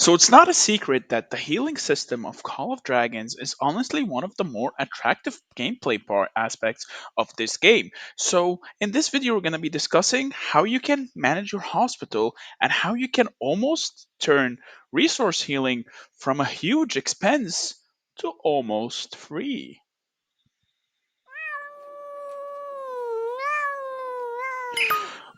So it's not a secret that the healing system of Call of Dragons is honestly one of the more attractive gameplay part aspects of this game. So in this video we're going to be discussing how you can manage your hospital and how you can almost turn resource healing from a huge expense to almost free.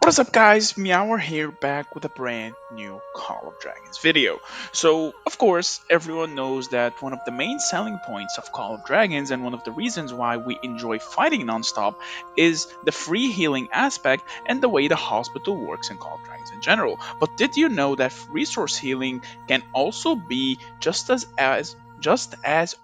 What is up guys, Meower here back with a brand new Call of Dragons video. So of course everyone knows that one of the main selling points of Call of Dragons and one of the reasons why we enjoy fighting nonstop is the free healing aspect and the way the hospital works in Call of Dragons in general. But did you know that resource healing can also be just as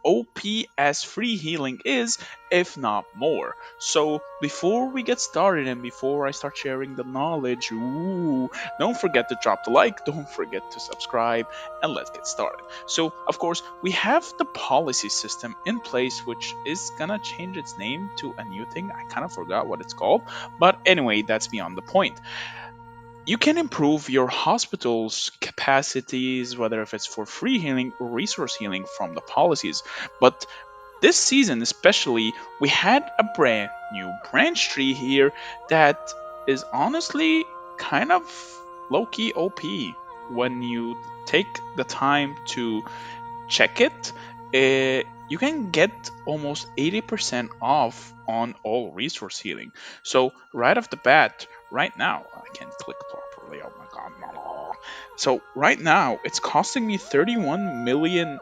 OP as free healing is, if not more? So before we get started and before I start sharing the knowledge, don't forget to drop the like, don't forget to subscribe, and let's get started. So of course we have the policy system in place, which is gonna change its name to a new thing. I kind of forgot what it's called, but anyway, that's beyond the point. You can improve your hospital's capacities, whether if it's for free healing or resource healing from the policies. But this season, especially, we had a brand new branch tree here that is honestly kind of low key OP when you take the time to check it. You can get almost 80% off on all resource healing. So, right off the bat, right now, I can't click properly. Oh my god. No. So, right now, it's costing me 31 million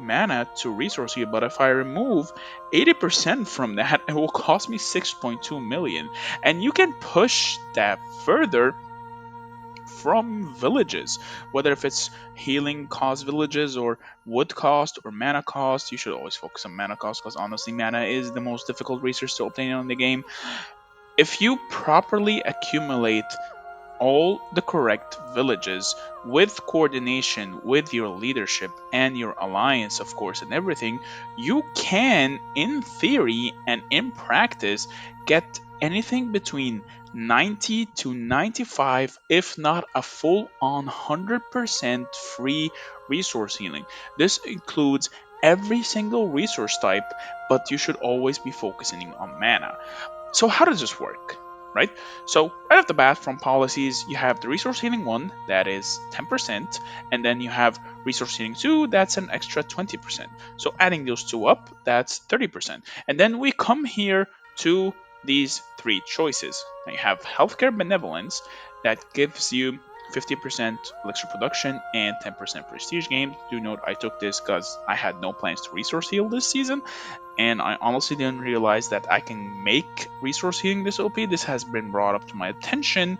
mana to resource heal, but if I remove 80% from that, it will cost me 6.2 million. And you can push that further from villages, whether if it's healing cost villages or wood cost or mana cost. You should always focus on mana cost because honestly mana is the most difficult resource to obtain on the game. If you properly accumulate all the correct villages with coordination with your leadership and your alliance, of course, and everything, you can, in theory and in practice, get anything between 90 to 95, if not a full on 100% free resource healing. This includes every single resource type, but you should always be focusing on mana. So how does this work? Right? So right off the bat from policies, you have the resource healing 1, that is 10%, and then you have resource healing 2, that's an extra 20%. So adding those two up, that's 30%. And then we come here to these three choices. Now you have healthcare benevolence that gives you 50% elixir production and 10% prestige gains. Do note I took this because I had no plans to resource heal this season, and I honestly didn't realize that I can make resource healing this OP. This has been brought up to my attention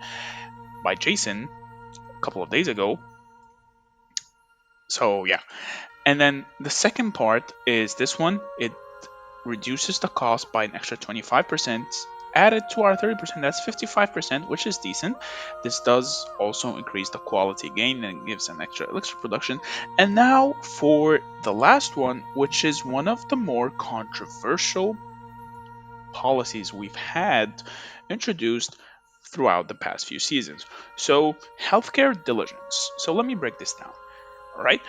by Jason a couple of days ago. So yeah. And then the second part is this one. It reduces the cost by an extra 25%. Added to our 30%, that's 55%, which is decent. This does also increase the quality gain and gives an extra elixir production. And now for the last one, which is one of the more controversial policies we've had introduced throughout the past few seasons. So, healthcare diligence. So, let me break this down. All right.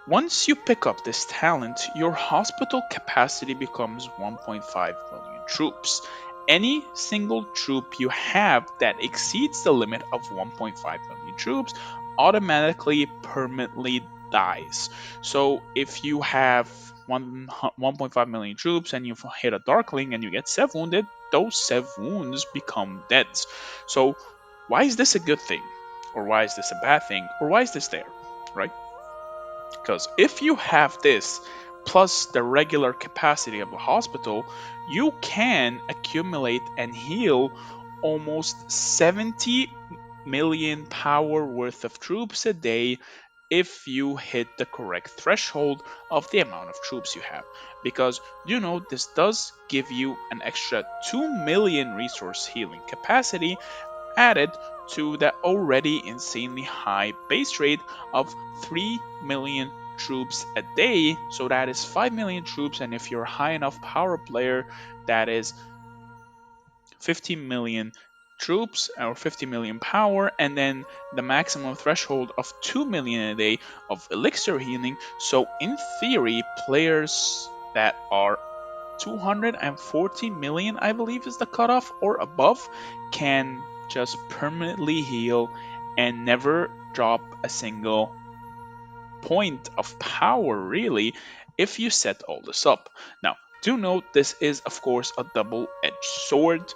Once you pick up this talent, your hospital capacity becomes 1.5 million troops. Any single troop you have that exceeds the limit of 1.5 million troops automatically permanently dies. So if you have 1.5 million troops and you hit a darkling and you get 7 wounded, those 7 wounds become deads. So why is this a good thing? Or why is this a bad thing? Or why is this there? Right? Because if you have this plus the regular capacity of the hospital, you can accumulate and heal almost 70 million power worth of troops a day if you hit the correct threshold of the amount of troops you have. Because you know this does give you an extra 2 million resource healing capacity added to the already insanely high base rate of 3 million troops a day. So that is 5 million troops, and if you're a high enough power player, that is 15 million troops or 50 million power, and then the maximum threshold of 2 million a day of elixir healing. So, in theory, players that are 240 million, I believe, is the cutoff or above, can just permanently heal and never drop a single point of power, really, if you set all this up. Now, do note this is, of course, a double edged sword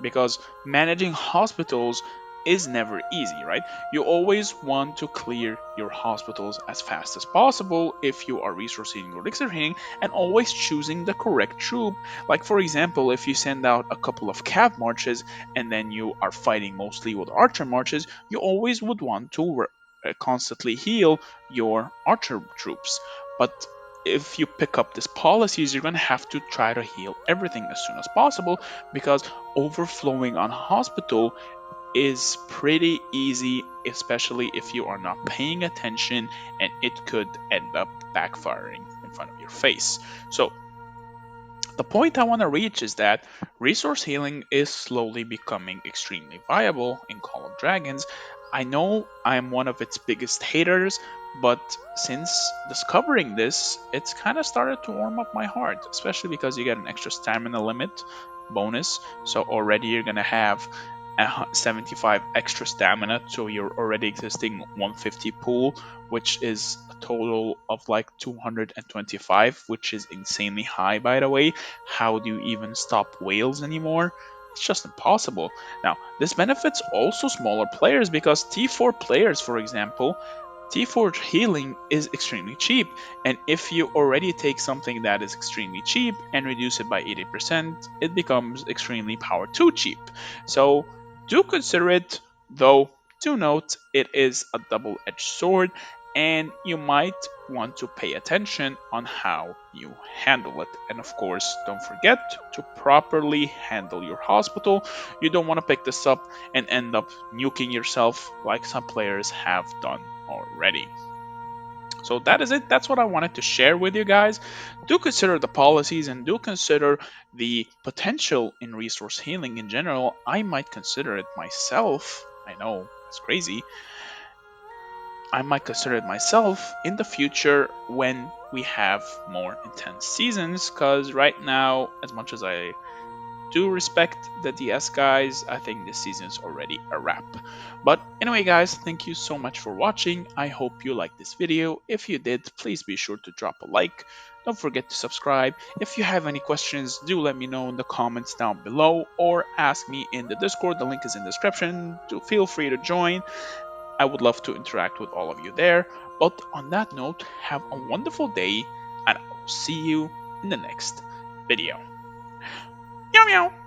because managing hospitals is never easy, right? You always want to clear your hospitals as fast as possible if you are resource healing or elixir healing, and always choosing the correct troop. Like, for example, if you send out a couple of cav marches and then you are fighting mostly with archer marches, you always would want to constantly heal your archer troops. But if you pick up these policies, you're going to have to try to heal everything as soon as possible because overflowing on hospital is pretty easy, especially if you are not paying attention, and it could end up backfiring in front of your face. So, the point I want to reach is that resource healing is slowly becoming extremely viable in Call of Dragons. I know I'm one of its biggest haters, but since discovering this, it's kind of started to warm up my heart, especially because you get an extra stamina limit bonus. So already you're going to have 75 extra stamina to your already existing 150 pool, which is a total of like 225, which is insanely high, by the way. How do you even stop whales anymore? It's just impossible. Now, this benefits also smaller players because T4 players, for example, T4 healing is extremely cheap, and if you already take something that is extremely cheap and reduce it by 80%, it becomes extremely power 2 cheap. So do consider it, though do note it is a double edged sword, and you might want to pay attention on how you handle it. And of course, don't forget to properly handle your hospital. You don't want to pick this up and end up nuking yourself like some players have done already. So that is it. That's what I wanted to share with you guys. Do consider the policies and do consider the potential in resource healing in general. I might consider it myself. I know that's crazy. I might consider it myself in the future when we have more intense seasons. Because right now, as much as I do respect the DS guys, I think this season's already a wrap. But anyway, guys, thank you so much for watching. I hope you liked this video. If you did, please be sure to drop a like. Don't forget to subscribe. If you have any questions, do let me know in the comments down below or ask me in the Discord. The link is in the description. Do feel free to join. I would love to interact with all of you there. But on that note, have a wonderful day, and I will see you in the next video. Meow meow!